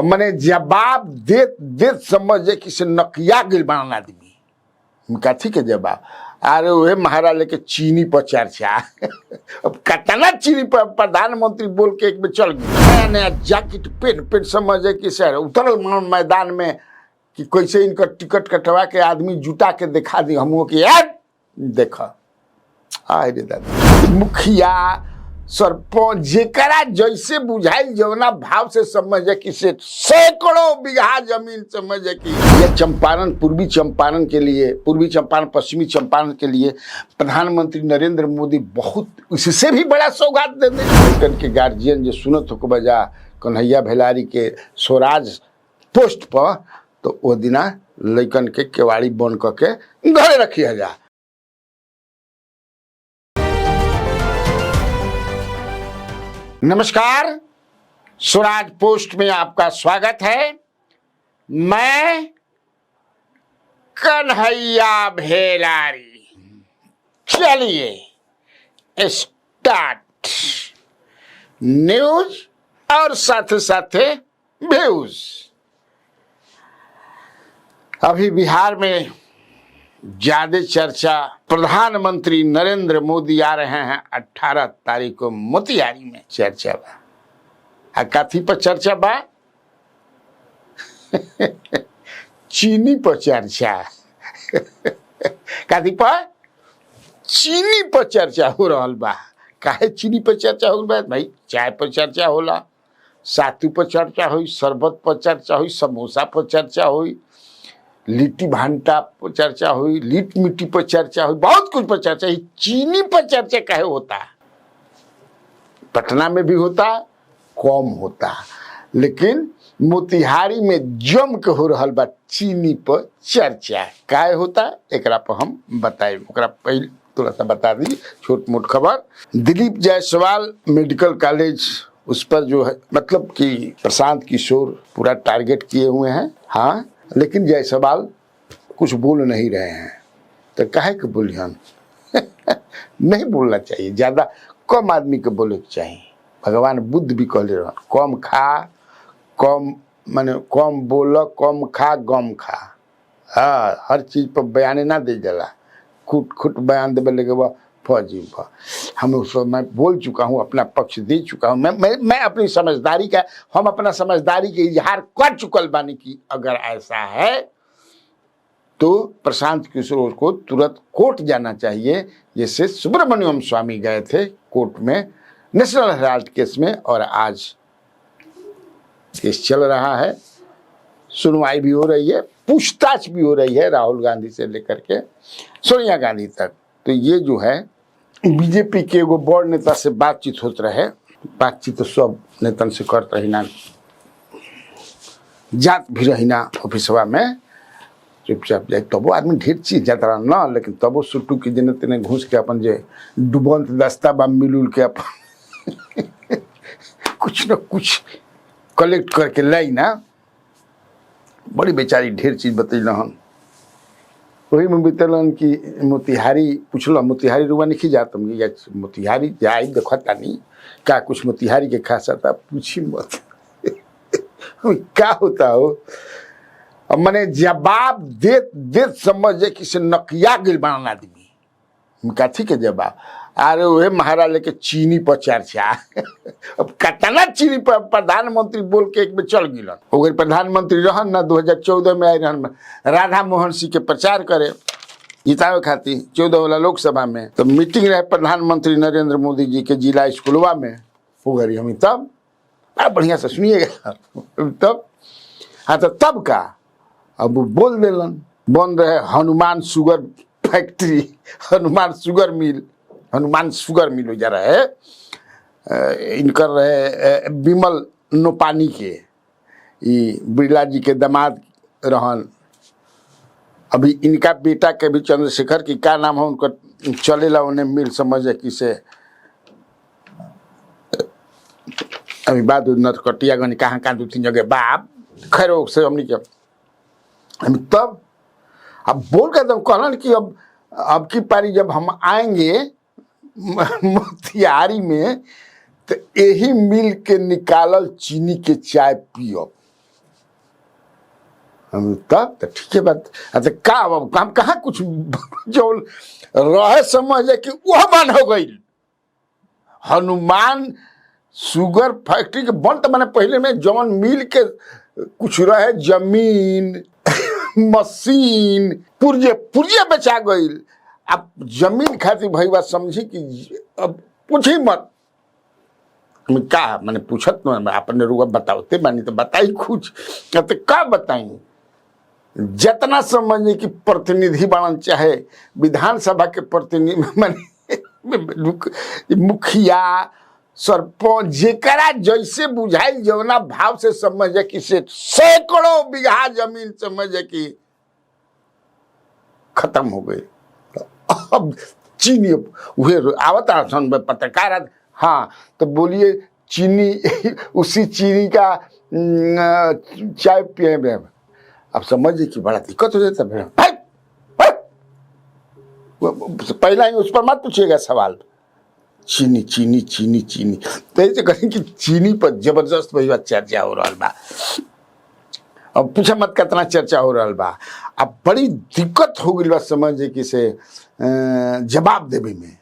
मने जवाब दे समझे कि से नकिया गिल बनाना आदमी कथी के जवाब। अरे वह महाराज लेके चीनी पर चर्चा अब कतना चीनी पर प्रधानमंत्री बोल के एक में चल गया नया नया जैकेट पेन पेन समझे कि सर उतरल मैदान में कि कैसे इनका टिकट कटवा के आदमी जुटा के दिखा दी हम कि यार देखा आए रे दादा मुखिया सरपंच जेकरा जैसे बुझाइल जवना भाव से समझे कि से सैकड़ों बीघा जमीन समझे कि ये चंपारण पूर्वी चंपारण के लिए पूर्वी चंपारण पश्चिमी चंपारण के लिए प्रधानमंत्री नरेंद्र मोदी बहुत इससे भी बड़ा सौगात दे दे। लड़कन के गार्जियन जो सुनत हो बजा कन्हैया भेलारी के स्वराज पोस्ट पर तो वो दिना लड़कन के केवाड़ी बन करके घरे रखी जा। नमस्कार, स्वराज पोस्ट में आपका स्वागत है। मैं कन्हैया भेलारी। चलिए स्टार्ट न्यूज और साथ साथ व्यूज। अभी बिहार में ज्यादा चर्चा प्रधानमंत्री नरेंद्र मोदी आ रहे हैं 18 तारीख को मोतिहारी में चर्चा बा। कथी पर चर्चा बा चीनी पर चर्चा कथी पर चीनी पर चर्चा हो रहा बा। काहे चीनी पर चर्चा हो रहा भाई? चाय पर चर्चा होला, सातू पर चर्चा हुई, शरबत पर चर्चा हुई, समोसा पर चर्चा हुई, लिट्टी भांटा पर चर्चा हुई, लीट मिट्टी पर चर्चा हुई, बहुत कुछ पर चर्चा हुई। चीनी पर चर्चा काहे होता? पटना में भी होता, कम होता, लेकिन मोतिहारी में जम के हो रहा बा चीनी पर चर्चा। काहे होता एकरा पर हम बताए। ओकरा पहले थोड़ा सा बता दी छोट मोट खबर। दिलीप जायसवाल मेडिकल कॉलेज उस पर जो है मतलब कि प्रशांत किशोर पूरा टारगेट किए हुए हैं। हाँ, लेकिन जायसवाल कुछ बोल नहीं रहे हैं तो काहे के बोलियन नहीं बोलना चाहिए, ज्यादा कम आदमी के बोले के चाहिए। भगवान बुद्ध भी कहले रह कम खा कम माने कम बोल कम खा गम खा। हाँ, हर चीज पर बयान ना दे जाला, खुट खुट बयान दे लगे वह फौजी हम उसको मैं बोल चुका हूँ, अपना पक्ष दे चुका हूँ। मैं अपनी समझदारी का हम अपना समझदारी के इजहार कर चुकल बानी कि अगर ऐसा है तो प्रशांत किशोर को तुरंत कोर्ट जाना चाहिए। जैसे सुब्रमण्यम स्वामी गए थे कोर्ट में नेशनल हेराल्ड केस में, और आज केस चल रहा है, सुनवाई भी हो रही है, पूछताछ भी हो रही है राहुल गांधी से लेकर के सोनिया गांधी तक। तो ये जो है बीजेपी के एगो बड़ नेता से बातचीत होते रहे। बातचीत तो सब नेतन से करते रहिना, जात भी रहिना ऑफिसवा में चुपचाप जाए तबो आदमी ढेर चीज जाता रहा ना, लेकिन तबो सुट्टू की जने तेने घुस के अपन जे डुबंत दस्ता बा मिलुल के अपन कुछ न कुछ कलेक्ट करके लाई ना। बड़ी बेचारी ढेर चीज बतैल हन। वही में बीतलन कि मोतिहारी पूछल मोतिहारी रुआ नहीं जात मोतिहारी जाए देखता नहीं क्या कुछ मोतिहारी के खासा था पूछी मत क्या होता हो। मने जवाब दे समझे कि से नकिया गिल बनाना आदमी कथी के जवाब। अरे वह महाराज लेके चीनी पर चर्चा अब कतना चीनी पर प्रधानमंत्री बोल के एक में चल गिलन। अगर प्रधानमंत्री रहन ना 2014 में आए रहन राधा मोहन सिंह के प्रचार करे जितावे खातिर 14 वाला लोकसभा में, तो मीटिंग रहे प्रधानमंत्री नरेंद्र मोदी जी के जिला स्कूलवा में उगरी हम तब बढ़िया से सुनिएगा तब। हाँ तो तब का अब वो बोल दिलन बंद रहे Hanuman sugar factory, Hanuman sugar mill हो जा रहा है। इनकर रहे विमल नोपानी के बिरला जी के दामाद रहन। अभी इनका बेटा के भी चंद्रशेखर की क्या नाम है उनका चलेला उन्हें मिल समझे कि से अभी बाद नटकटिया गनी कहाँ 2-3 जगह बाप खैर से हमने क्या हम तब अब बोल कर तब कहलन कि अब की पारी जब हम आएंगे मोतिहारी में तो यही मिल के निकालल चीनी के चाय पियब। तब तो ठीक है बात। अच्छा का हम कहाँ कुछ जो रहे समझ कि वह बंद हो गई। हनुमान शुगर फैक्ट्री के बंद तो मैंने पहले में जौन मिल के कुछ रहे जमीन मशीन पुर्जे पुर्जे बेचा गई। अब जमीन खातिर भाई बात समझी कि अब कुछ ही मत क्या मैंने पूछत न अपने रुआ बताओते बानी तो बताई कुछ कहते का बताई। जितना समझे कि प्रतिनिधि बनन चाहे विधानसभा के प्रतिनिधि माने मुखिया सरपंच जेकरा जैसे बुझाई जवना भाव से समझे कि से सैकड़ों बीघा जमीन समझे कि खत्म हो गई। अब चीनी हुए आवता पत्रकार हाँ तो बोलिए चीनी उसी चीनी का चाय पिए में अब समझिए कि बड़ा दिक्कत हो जाता है। पहला ही उस पर मत पूछिएगा सवाल। चीनी चीनी चीनी चीनी तो ऐसे करें कि चीनी पर जबरदस्त वही बात चर्चा हो रहा बा। अब पूछा मत कितना चर्चा हो रहा बा। अब बड़ी दिक्कत हो गई बा समझे कि से जवाब देवे में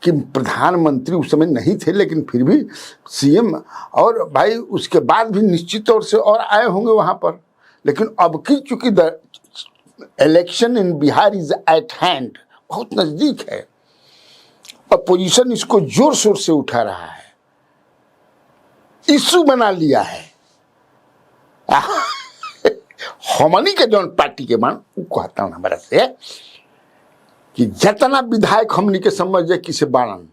कि प्रधानमंत्री उस समय नहीं थे लेकिन फिर भी सीएम और भाई उसके बाद भी निश्चित तौर से और आए होंगे वहां पर। लेकिन अब की चूंकि the election in Bihar is eight hand बहुत नजदीक है अपोजिशन इसको जोर शोर से उठा रहा है इशू बना लिया है। हमनी के जौन पार्टी के मान कहता हूँ हमारा से कि जितना विधायक हमनी के समझे कि से बारन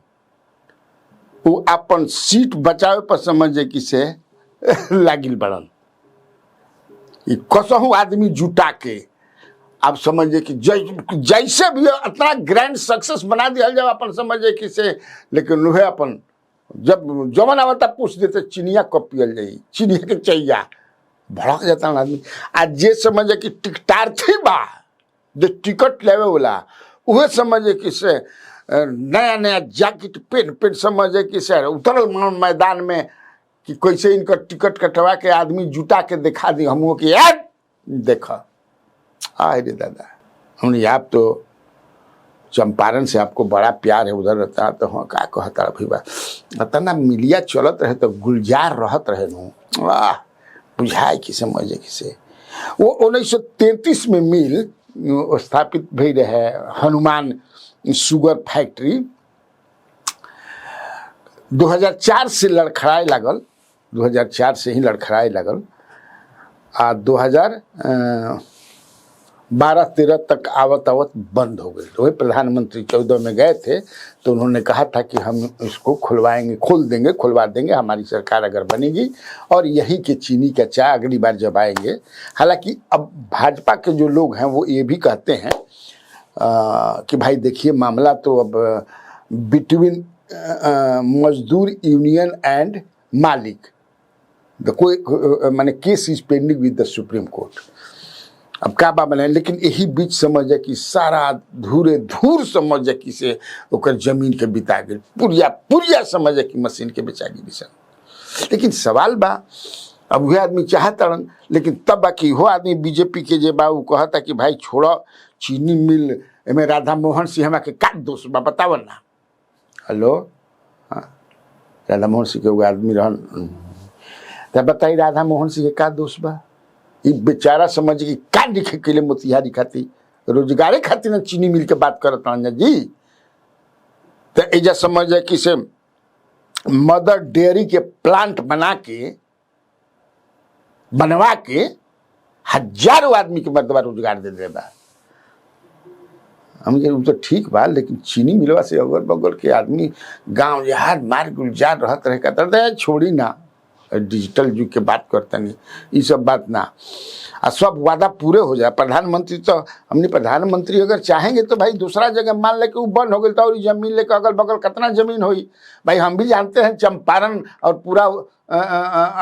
वो अपन सीट बचावे पर समझे कि से लागिल बड़न कसहू आदमी जुटा के आप समझे कि जैसे भी इतना ग्रैंड सक्सेस बना दिया जब अपन समझे कि से। लेकिन वह अपन जब जमन आवता पूछ देते चिनिया कब पियल जाई चिनिया के चाहिए भड़क जाता आदमी। आज जे समझे कि टिकटार्थी बा जो टिकट लेवे वाला वह समझे कि से नया नया जैकेट पेन समझे कि से उतरल मैदान में कि कैसे इनका टिकट कटवा के आदमी जुटा के दिखा दी हम कि यार देखा आए रे दादा हमने आप तो चंपारण से आपको बड़ा प्यार है उधर रहता तो हाँ का कहता भाई बा इतना मिलिया चलत रहे तो गुलजार रहत रहे नु वाह बुझाए कि समझे कि से। वो 1933 में मिल स्थापित भी रहे हनुमान शुगर फैक्ट्री 2004 से लड़खड़ाए लागल 2004 से ही लड़खड़ाए लागल आ 2012-13 तक आवत आवत बंद हो गई। तो वही प्रधानमंत्री 14 में गए थे तो उन्होंने कहा था कि हम इसको खुलवाएंगे खुलवा देंगे हमारी सरकार अगर बनेगी और यही के चीनी का चाय अगली बार जब आएंगे। हालांकि अब भाजपा के जो लोग हैं वो ये भी कहते हैं कि भाई देखिए मामला तो अब बिटवीन मजदूर यूनियन एंड मालिक कोई माने case is pending with the supreme court. अब क्या बात बने लेकिन यही बीच समझे कि सारा धूर समझे कि से ओकर जमीन के बिता गई पुरिया समझे कि मशीन के बेचा गई। लेकिन सवाल बा अब वह आदमी चाहता लेकिन तब बाकी हो आदमी बीजेपी के जे बा वो कहता कि भाई छोड़ो चीनी मिल में राधा मोहन सिंह के का दोष बा बताव ना। हेलो हाँ राधा मोहन सिंह के वो आदमी रहन तब बताई राधा मोहन सिंह के का दोष बा। ये बेचारा समझ कि का लिखे के लिए मोतिहारी खाती रोजगारे खातिर ना चीनी मिल के बात करत जी। तो एजा समझ कि से मदर डेयरी के प्लांट बनवा के हजारों आदमी के मर्दबा रोजगार दे दे बा। हम तो ठीक बा लेकिन चीनी मिलवा से अगल बगल के आदमी गांव जहाज मार गुलजार रहत रहे कहता छोड़ी ना डिजिटल युग के बात करते नहीं ये सब बात ना आ सब वादा पूरे हो जाए। प्रधानमंत्री तो हमने प्रधानमंत्री अगर चाहेंगे तो भाई दूसरा जगह मान ले कि वो बंद हो गई तो और जमीन लेकर अगल बगल कितना जमीन हुई भाई। हम भी जानते हैं चंपारण और पूरा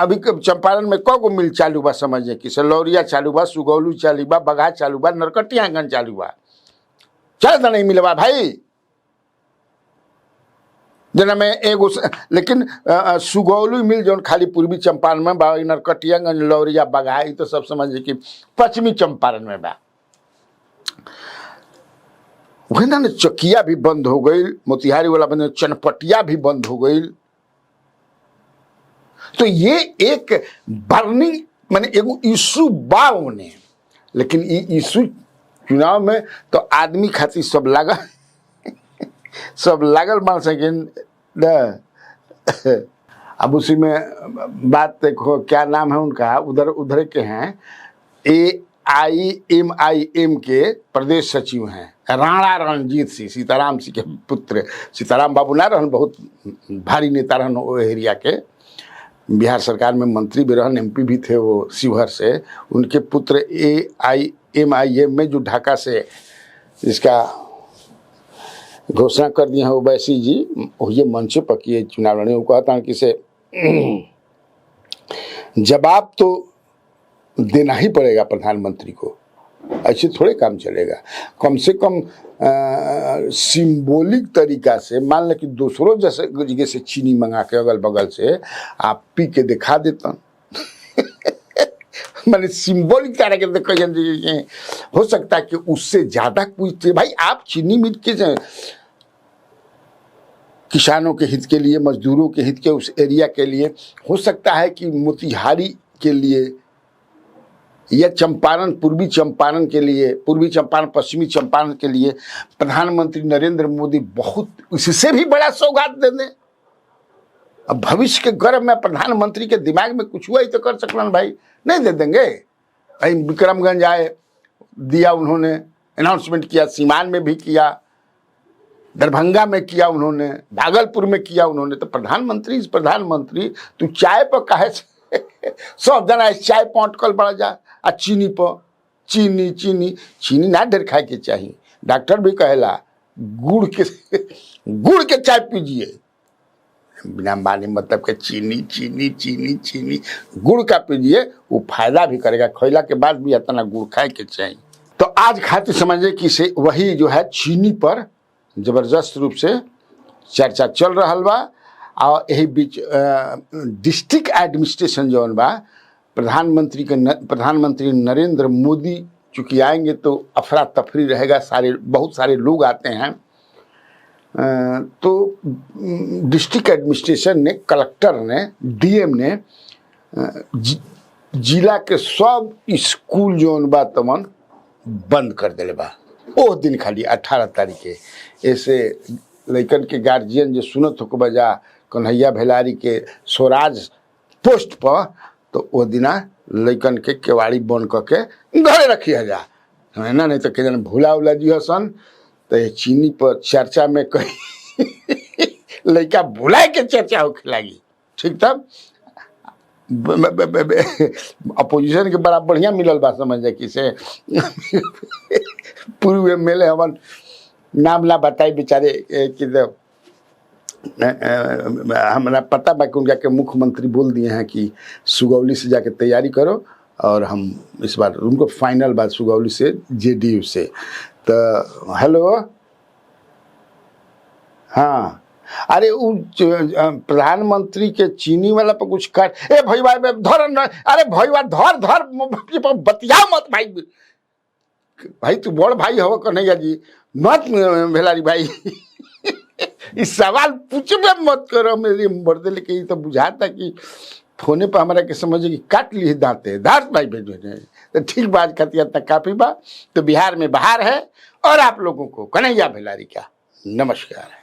अभी चंपारण में कौ गो मिल चालू बा समझे कि सलौरिया चालू बा सुगौलू चालू बा बघा चालू बा नरकटियागंज चालू बा चल तो नहीं मिलवा भाई। जना में एगो लेकिन सुगौली मिल जौन खाली पूर्वी चंपारण में बा, नरकटियागंज, लौरिया, बगहा, तो सब समझिए कि पश्चिमी चंपारण में बा। वही ना चकिया भी बंद हो गई, मोतिहारी वाला बंद, चनपटिया भी बंद हो गई। तो ये एक बर्निंग माने एगो इशू बा होने, लेकिन ये इशू चुनाव में तो आदमी खातिर सब लागल सब लागल मान सकें। अब उसी में बात देखो, क्या नाम है उनका, उधर के हैं, AIMIM के प्रदेश सचिव हैं राणा रणजीत सिंह, सीताराम सिंह के पुत्र। सीताराम बाबू ना रहन, बहुत भारी नेता रहन वो एरिया के, बिहार सरकार में मंत्री भी रहन, MP भी थे वो शिवहर से। उनके पुत्र AIMIM में जो ढाका से इसका घोषणा कर दिए हैं ओवैसी जी, ये मंच पर किए चुनाव लड़ने। वो कहता है कि से जवाब तो देना ही पड़ेगा प्रधानमंत्री को, ऐसे थोड़े काम चलेगा। कम से कम सिंबॉलिक तरीका से मान लें कि दूसरों जैसे जगह से चीनी मंगा के अगल बगल से आप पी के दिखा देता मैंने सिंबॉलिक तरह के हो सकता है कि उससे ज्यादा कुछ। भाई आप चीनी मिल के किसानों के हित के लिए, मजदूरों के हित के, उस एरिया के लिए, हो सकता है कि मोतिहारी के लिए या चंपारण, पूर्वी चंपारण के लिए, पूर्वी चंपारण, पश्चिमी चंपारण के लिए प्रधानमंत्री नरेंद्र मोदी बहुत इससे भी बड़ा सौगात दे दें। अब भविष्य के गर्भ में प्रधानमंत्री के दिमाग में कुछ हुआ ही तो कर सकलन भाई, नहीं दे देंगे। भाई विक्रमगंज आए, दिया उन्होंने, अनाउंसमेंट किया, सीमान में भी किया, दरभंगा में किया उन्होंने, भागलपुर में किया उन्होंने। तो प्रधानमंत्री तू चाय पर काहे सब जना चाय पर अटकल बढ़ जा, आ चीनी पर चीनी ना ढेर खाए के चाहिए। डॉक्टर भी कहेला गुड़ के चाय पीजिए, बिना माने मतलब के चीनी गुड़ का पीजिए, वो फायदा भी करेगा। खैला के बाद भी इतना गुड़ खाए के चाहिए। तो आज खातिर समझे कि से वही जो है चीनी पर जबरदस्त रूप से चर्चा चल रहा बा। और यही बीच डिस्ट्रिक्ट एडमिनिस्ट्रेशन जौन बा, प्रधानमंत्री नरेंद्र मोदी चूँकि आएंगे तो अफरा तफरी रहेगा, बहुत सारे लोग आते हैं। तो डिस्ट्रिक्ट एडमिनिस्ट्रेशन ने, कलेक्टर ने, DM ने जिला के सब स्कूल जौन बा तमन बंद कर दिले बा। ओह दिन खाली 18 तारीख के ऐसे लइकन के गार्जियन जो सुनत हो बजा कन्हैया भेलारी के स्वराज पोस्ट पर, तो वो दिना लइकन के केवाड़ी बंद करके घरे रखी जा है ना, नहीं तो के जन भूला उला जी हसन। तो ये चीनी पर चर्चा में कहीं लइका भुलाए के चर्चा होके लगी। ठीक, तब अपोजिशन के बड़ा बढ़िया मिलल बा, समझे कि से पूर्व MLA हमन नाम ना बताई बेचारे कि हमारा पता बा कि उनका के मुख्यमंत्री बोल दिए हैं कि सुगौली से जाके तैयारी करो, और हम इस बार उनको फाइनल बात सुगौली से JDU से। तो हेलो, हाँ, अरे प्रधानमंत्री के चीनी वाला पर कुछ कर, ए भैया धर न, अरे भैया धर बतिया मत भाई तू बड़ भाई हो कन्हैया जी, मत भेलारी भाई इस सवाल पूछबे मत करो मेरी बर्दे। लेके ये तो बुझाता कि फोने पर हमारा के समझे कि काट ली दांते दांत भाई भेजे। तो ठीक बात खाती तक काफी बा। तो बिहार में बाहर है, और आप लोगों को कन्हैया भेलारी का नमस्कार है।